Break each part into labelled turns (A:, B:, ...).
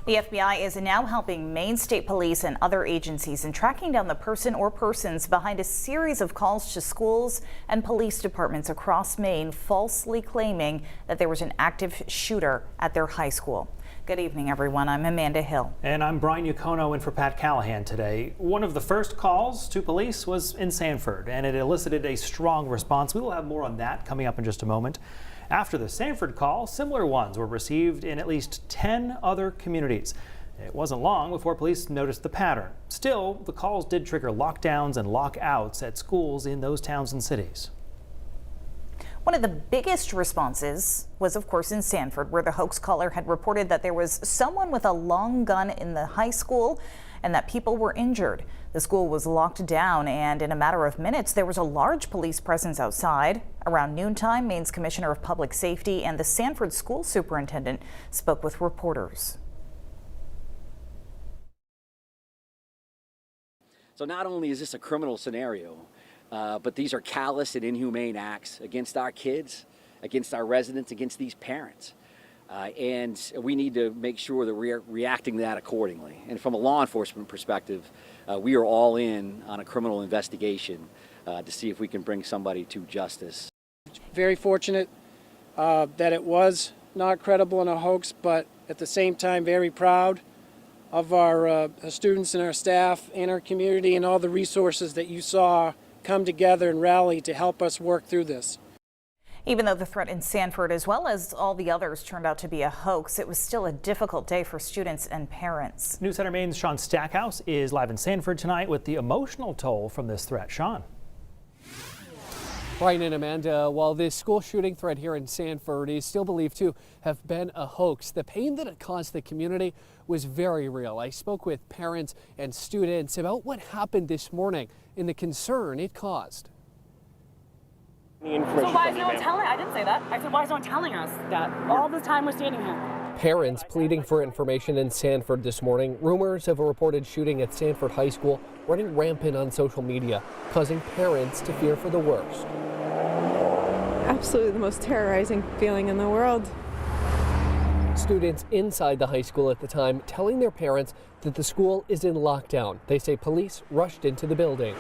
A: The FBI is now helping Maine State Police and other agencies in tracking down the person or persons behind a series of calls to schools and police departments across Maine falsely claiming that there was an active shooter at their high school. Good evening, everyone. I'm Amanda Hill.
B: And I'm Brian Yukono in for Pat Callahan today. One of the first calls to police was in Sanford, and it elicited a strong response. We will have more on that coming up in just a moment. After the Sanford call, similar ones were received in at least 10 other communities. It wasn't long before police noticed the pattern. Still, the calls did trigger lockdowns and lockouts at schools in those towns and cities.
A: One of the biggest responses was, of course, in Sanford, where the hoax caller had reported that there was someone with a long gun in the high school and that people were injured. The school was locked down, and in a matter of minutes, there was a large police presence outside. Around noontime, Maine's Commissioner of Public Safety and the Sanford school superintendent spoke with reporters.
C: So not only is this a criminal scenario, but these are callous and inhumane acts against our kids, against our residents, against these parents. And we need to make sure that we're reacting to that accordingly. And from a law enforcement perspective, we are all in on a criminal investigation to see if we can bring somebody to justice.
D: Very fortunate that it was not credible and a hoax, but at the same time very proud of our students and our staff and our community and all the resources that you saw come together and rally to help us work through this.
A: Even though the threat in Sanford, as well as all the others, turned out to be a hoax, it was still a difficult day for students and parents.
B: News Center Maine's Sean Stackhouse is live in Sanford tonight with the emotional toll from this threat. Sean.
E: Brian and Amanda, while this school shooting threat here in Sanford is still believed to have been a hoax, the pain that it caused the community was very real. I spoke with parents and students about what happened this morning and the concern it caused.
F: So why is no one telling? I didn't say that. I said, why is no one telling us that? All this time we're standing here.
E: Parents pleading for information in Sanford this morning. Rumors of a reported shooting at Sanford High School running rampant on social media, causing parents to fear for the worst.
G: Absolutely the most terrorizing feeling in the world.
E: Students inside the high school at the time telling their parents that the school is in lockdown. They say police rushed into the building.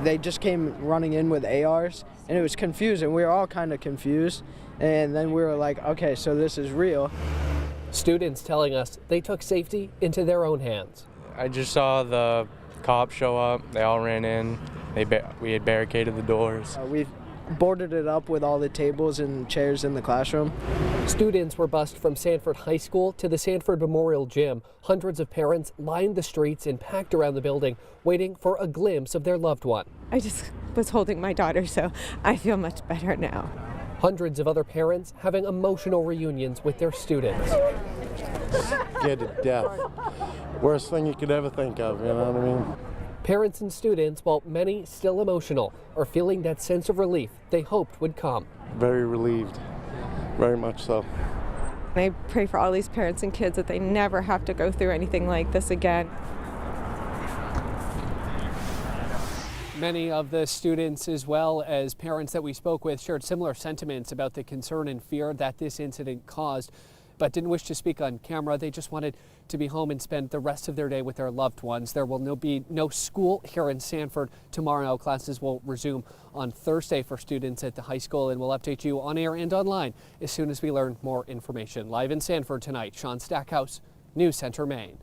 H: They just came running in with ARs, and it was confusing. We were all kind of confused, and then we were like, okay, so this is real.
E: Students telling us they took safety into their own hands.
I: I just saw the cops show up. They all ran in. We had barricaded the doors.
H: We boarded it up with all the tables and chairs in the classroom.
E: Students were bused from Sanford High School to the Sanford Memorial Gym. Hundreds of parents lined the streets and packed around the building, waiting for a glimpse of their loved one.
G: I just was holding my daughter, so I feel much better now.
E: Hundreds of other parents having emotional reunions with their students.
J: Scared to death. Worst thing you could ever think of, you know what I mean?
E: Parents and students, while many still emotional, are feeling that sense of relief they hoped would come.
J: Very relieved, very much so.
G: I pray for all these parents and kids that they never have to go through anything like this again.
E: Many of the students, as well as parents that we spoke with, shared similar sentiments about the concern and fear that this incident caused, but didn't wish to speak on camera. They just wanted to be home and spend the rest of their day with their loved ones. There will be no school here in Sanford tomorrow. Classes will resume on Thursday for students at the high school, and we'll update you on air and online as soon as we learn more information. Live in Sanford tonight, Sean Stackhouse, News Center, Maine.